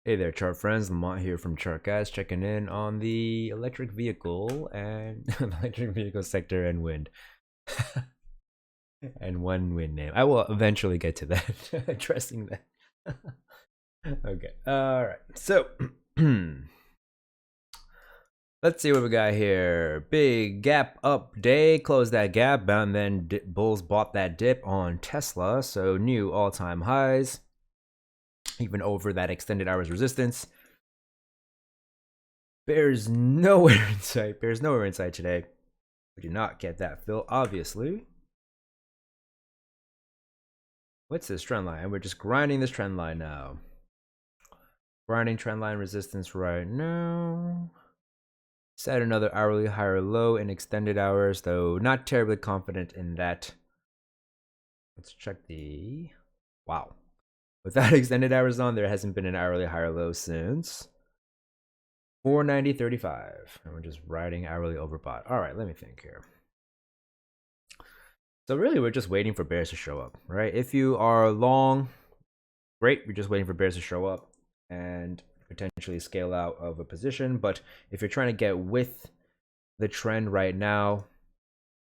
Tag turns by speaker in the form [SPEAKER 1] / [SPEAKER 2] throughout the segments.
[SPEAKER 1] Hey there, chart friends. Lamont here from Chart Guys, checking in on the electric vehicle and electric vehicle sector and wind. And one wind name. I will eventually get to that, addressing that. Okay. All right. So, let's see what we got here. Big gap up day, closed that gap, and then bulls bought that dip on Tesla, so new all-time highs, even over that extended hours resistance. Bears nowhere in sight. Bears nowhere in sight today. We do not get that fill, obviously. What's this trend line? We're just grinding this trend line now. Grinding trend line resistance right now. Set another hourly higher low in extended hours, though not terribly confident in that. Let's check the... Wow. Without extended hours on, there hasn't been an hourly higher low since 490.35. And we're just riding hourly overbought. All right, let me think here. So really, we're just waiting for bears to show up, right? If you are long, great. We're just waiting for bears to show up and potentially scale out of a position. But if you're trying to get with the trend right now,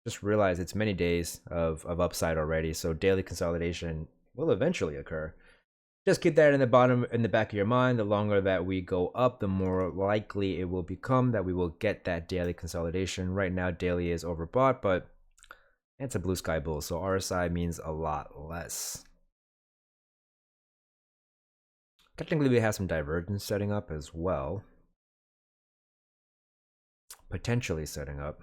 [SPEAKER 1] just realize it's many days of upside already. So daily consolidation will eventually occur. Just keep that in the back of your mind. The longer that we go up, the more likely it will become that we will get that daily consolidation. Right now, daily is overbought, but it's a blue sky bull, so RSI means a lot less. Technically, we have some divergence setting up as well. Potentially setting up.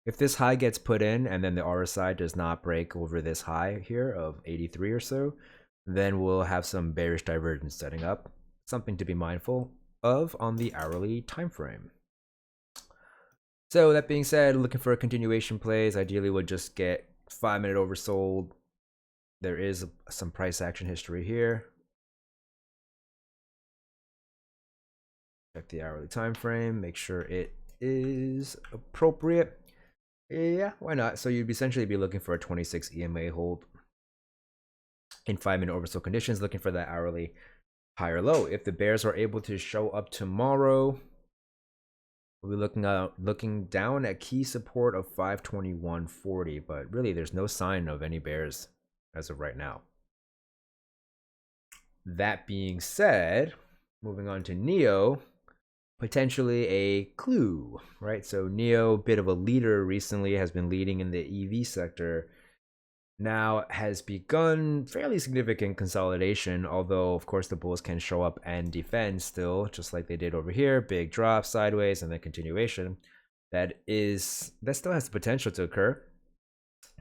[SPEAKER 1] If this high gets put in and then the RSI does not break over this high here of 83 or so, then we'll have some bearish divergence setting up. Something to be mindful of on the hourly time frame. So that being said, looking for a continuation plays. Ideally, we'll just get 5-minute oversold. There is some price action history here. Check the hourly time frame. Make sure it is appropriate. Yeah, why not? So you'd essentially be looking for a 26 EMA hold in 5-minute oversold conditions, looking for that hourly higher low. If the bears are able to show up tomorrow, we'll be looking down at key support of 521.40, but really there's no sign of any bears as of right now. That being said, moving on to NIO, potentially a clue, right? So NIO, bit of a leader recently, has been leading in the EV sector. Now has begun fairly significant consolidation, although of course the bulls can show up and defend still, just like they did over here. Big drop sideways and then continuation. That still has the potential to occur.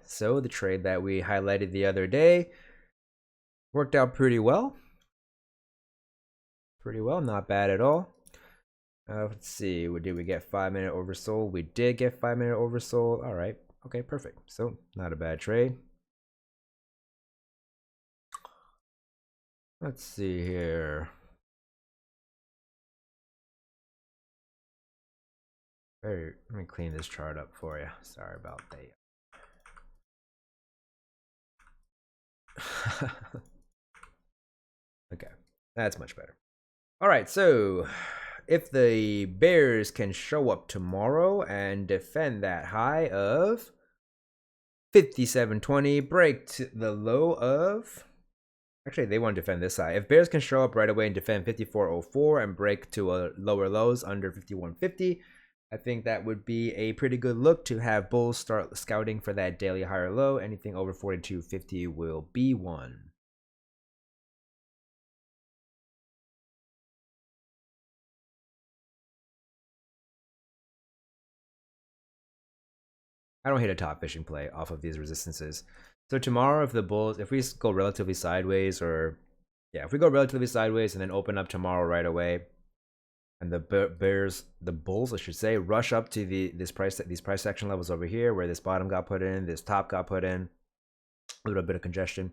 [SPEAKER 1] So the trade that we highlighted the other day worked out pretty well. Not bad at all. Let's see, did we get 5-minute oversold? We did get 5-minute oversold. All right, okay, perfect. So not a bad trade. Let's see here. Let me clean this chart up for you. Sorry about that. Okay, that's much better. All right, so if the bears can show up tomorrow and defend that high of 57.20, break to the low of... Actually, they want to defend this high. If bears can show up right away and defend 54.04 and break to a lower lows under 51.50, I think that would be a pretty good look to have bulls start scouting for that daily higher low. Anything over 42.50 will be one. I don't hate a top fishing play off of these resistances. So tomorrow, if we go relatively sideways, if we go relatively sideways and then open up tomorrow right away, and the bulls, I should say, rush up to these price action levels over here, where this bottom got put in, this top got put in, a little bit of congestion.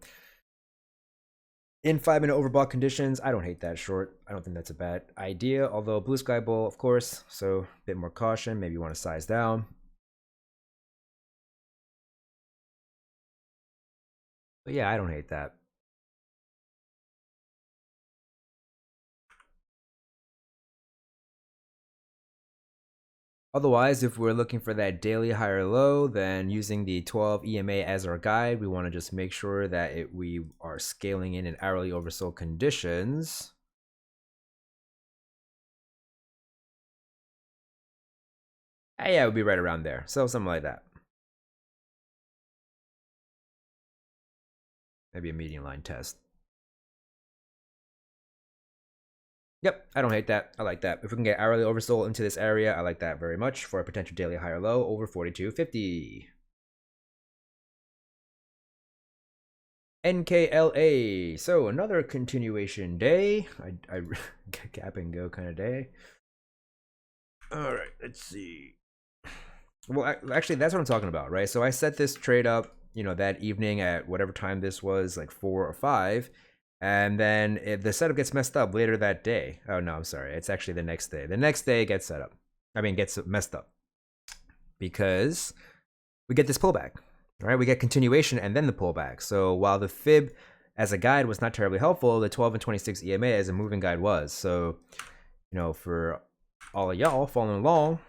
[SPEAKER 1] In 5-minute overbought conditions, I don't hate that short. I don't think that's a bad idea. Although blue sky bull, of course, so a bit more caution. Maybe you want to size down. But yeah, I don't hate that. Otherwise, if we're looking for that daily higher low, then using the 12 EMA as our guide, we want to just make sure that we are scaling in hourly oversold conditions. Yeah, it would be right around there. So something like that. Maybe a median line test. Yep, I don't hate that. I like that. If we can get hourly oversold into this area, I like that very much for a potential daily higher low over 42.50. NKLA. So another continuation day. I gap and go kind of day. All right, let's see. Well, actually, that's what I'm talking about, right? So I set this trade up, that evening at whatever time this was, like 4 or 5. And then the setup gets messed up later that day. Oh, no, I'm sorry. It's actually the next day. The next day gets set up. Gets messed up. Because we get this pullback, right? We get continuation and then the pullback. So while the fib as a guide was not terribly helpful, the 12 and 26 EMA as a moving guide was. So, for all of y'all following along,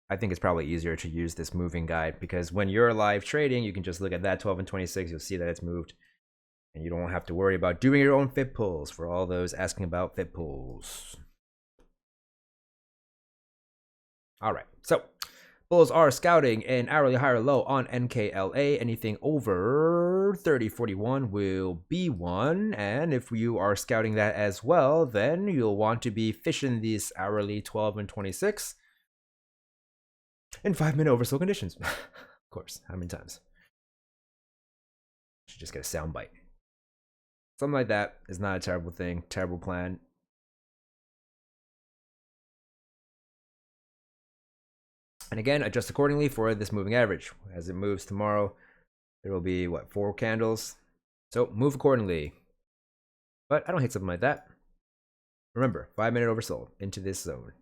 [SPEAKER 1] I think it's probably easier to use this moving guide because when you're live trading, you can just look at that 12 and 26. You'll see that it's moved. And you don't have to worry about doing your own fib pulls for all those asking about fib pulls. All right, so bulls are scouting an hourly higher low on NKLA. Anything over 30.41 will be one. And if you are scouting that as well, then you'll want to be fishing these hourly 12 and 26 in 5-minute oversold conditions. Of course, how many times? Should just get a sound bite. Something like that is not a terrible thing, terrible plan. And again, adjust accordingly for this moving average. As it moves tomorrow, there will be, 4 candles. So move accordingly. But I don't hate something like that. Remember, 5-minute oversold into this zone.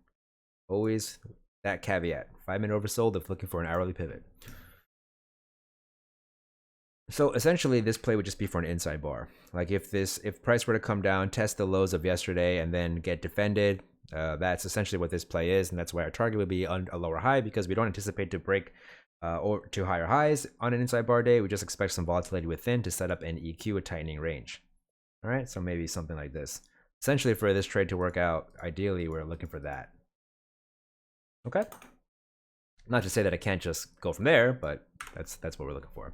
[SPEAKER 1] Always that caveat. 5-minute oversold if looking for an hourly pivot. So essentially, this play would just be for an inside bar. Like if price were to come down, test the lows of yesterday, and then get defended, that's essentially what this play is, and that's why our target would be a lower high because we don't anticipate to break or to higher highs on an inside bar day. We just expect some volatility within to set up an EQ, a tightening range. All right, so maybe something like this. Essentially, for this trade to work out, ideally, we're looking for that. Okay. Not to say that I can't just go from there, but that's what we're looking for.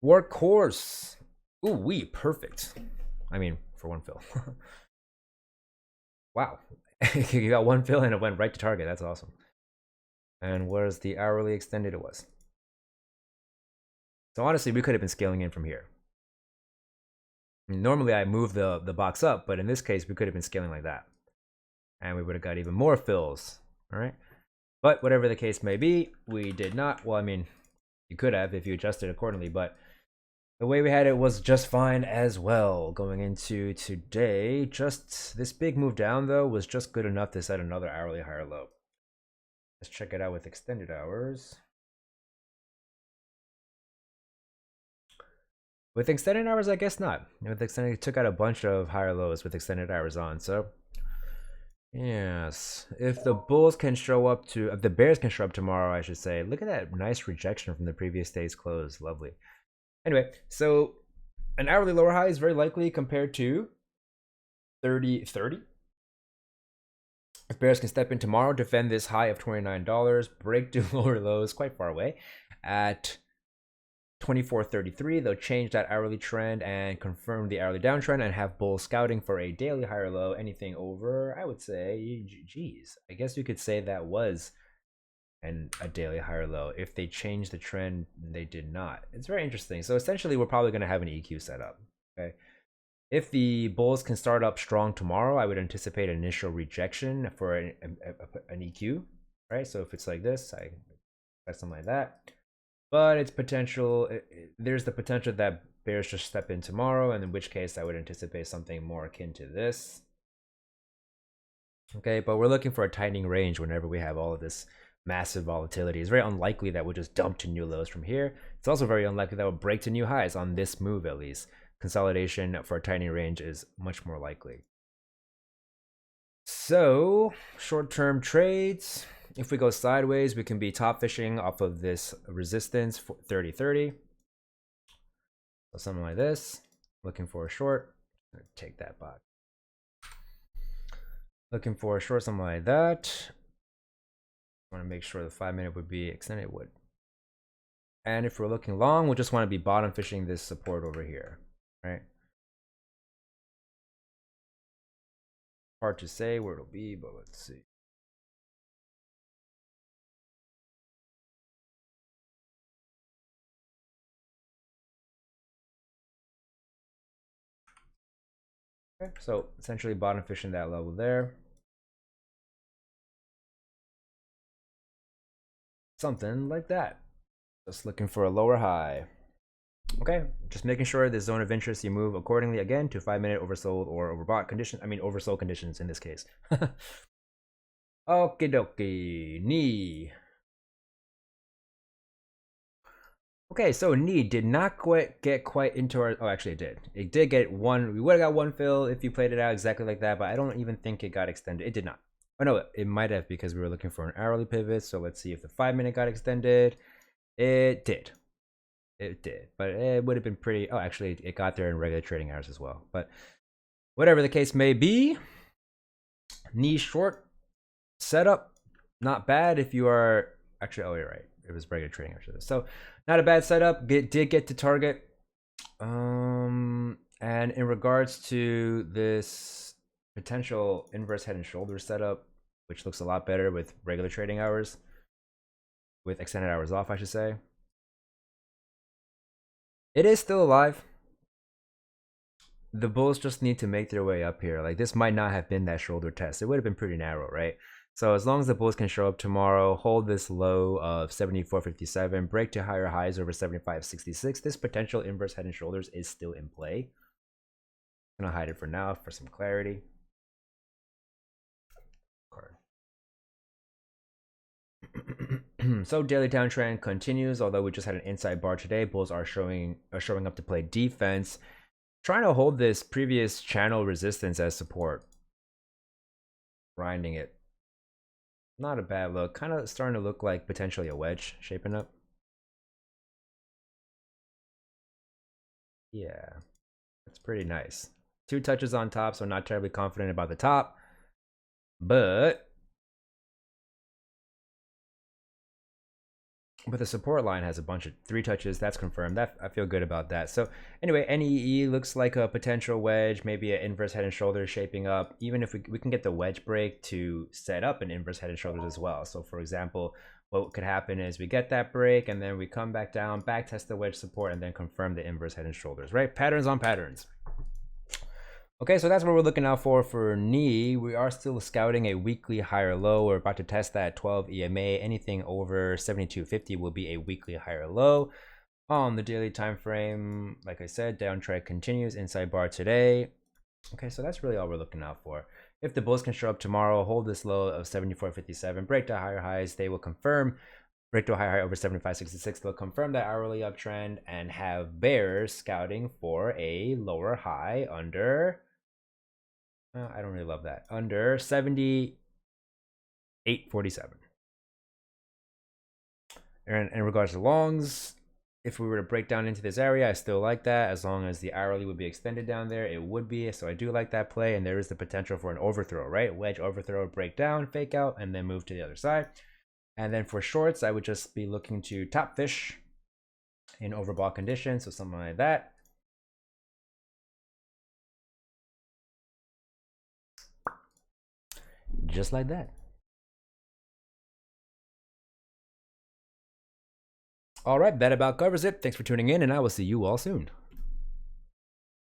[SPEAKER 1] Workhorse. Ooh, perfect. For one fill. Wow. You got one fill and it went right to target. That's awesome. And where's the hourly extended? It was. So honestly, we could have been scaling in from here. Normally I move the box up, but in this case, we could have been scaling like that. And we would have got even more fills. All right. But whatever the case may be, we did not. Well, you could have if you adjusted accordingly, but the way we had it was just fine as well. Going into today, just this big move down, though, was just good enough to set another hourly higher low. Let's check it out with extended hours. With extended hours, I guess not. With extended, it took out a bunch of higher lows with extended hours on, so yes. If the bulls can show up if the bears can show up tomorrow, I should say. Look at that nice rejection from the previous day's close. Lovely. Anyway, so an hourly lower high is very likely compared to 30.30. If bears can step in tomorrow, defend this high of $29, break to lower lows quite far away at 24.33, they'll change that hourly trend and confirm the hourly downtrend and have bulls scouting for a daily higher low. Anything over, I would say, geez, I guess you could say that was a daily higher low. If they changed the trend, they did not. It's very interesting. So essentially, we're probably going to have an EQ set up. Okay. If the bulls can start up strong tomorrow, I would anticipate an initial rejection for an EQ. Right. So if it's like this, I expect something like that. But it's potential. There's the potential that bears just step in tomorrow, and in which case I would anticipate something more akin to this. Okay, but we're looking for a tightening range whenever we have all of this massive volatility. It's very unlikely that we'll just dump to new lows from here. It's also very unlikely that we'll break to new highs on this move, at least. Consolidation for a tightening range is much more likely. So short-term trades, if we go sideways, we can be top fishing off of this resistance for 30-30. So something like this. Looking for a short. Take that bot. Looking for a short, something like that. Want to make sure the 5-minute would be extended. It would. And if we're looking long, we'll just want to be bottom fishing this support over here, right? Hard to say where it'll be, but let's see. Okay, so essentially bottom fishing that level there. Something like that. Just looking for a lower high. Okay, just making sure the zone of interest you move accordingly again to 5-minute oversold or overbought condition. I mean oversold conditions in this case. Okie dokie, knee. Okay, so knee did not get quite into our. Oh, actually, it did. It did get one. We would have got one fill if you played it out exactly like that, but I don't even think it got extended. It did not. Oh no, it might have because we were looking for an hourly pivot. So let's see if the 5-minute got extended. It did. It did, but it would have been pretty. Oh, actually, it got there in regular trading hours as well. But whatever the case may be, knee short setup, not bad if you are actually. Oh, you're right. It was regular trading hours. So not a bad setup. Did get to target. And in regards to this potential inverse head and shoulders setup, which looks a lot better with regular trading hours, with extended hours off, I should say. It is still alive. The bulls just need to make their way up here. Like, this might not have been that shoulder test. It would have been pretty narrow, right? So as long as the bulls can show up tomorrow, hold this low of 74.57, break to higher highs over 75.66, this potential inverse head and shoulders is still in play. I'm gonna hide it for now for some clarity. So daily downtrend continues, although we just had an inside bar today. Bulls are showing up to play defense, trying to hold this previous channel resistance as support, grinding it. Not a bad look. Kind of starting to look like potentially a wedge shaping up. Yeah, that's pretty nice. 2 touches on top, so not terribly confident about the top, but the support line has a bunch of 3 touches. That's confirmed. That I feel good about that. So anyway, NEE looks like a potential wedge, maybe an inverse head and shoulders shaping up. Even if we can get the wedge break to set up an inverse head and shoulders as well. So for example, what could happen is we get that break and then we come back down, back test the wedge support, and then confirm the inverse head and shoulders, right? Patterns on patterns. Okay, so that's what we're looking out for knee. We are still scouting a weekly higher low. We're about to test that 12 EMA. Anything over 72.50 will be a weekly higher low. On the daily time frame, like I said, downtrend continues, inside bar today. Okay, so that's really all we're looking out for. If the bulls can show up tomorrow, hold this low of 74.57, break to higher highs, they will confirm. Break to a higher high over 75.66, they'll confirm that hourly uptrend and have bears scouting for a lower high under, I don't really love that, under 78.47. And in regards to longs, if we were to break down into this area, I still like that. As long as the hourly would be extended down there, it would be. So I do like that play, and there is the potential for an overthrow, right? Wedge overthrow, break down, fake out, and then move to the other side. And then for shorts, I would just be looking to top fish in overbought conditions, so something like that. Just like that. All right, that about covers it. Thanks for tuning in, and I will see you all soon.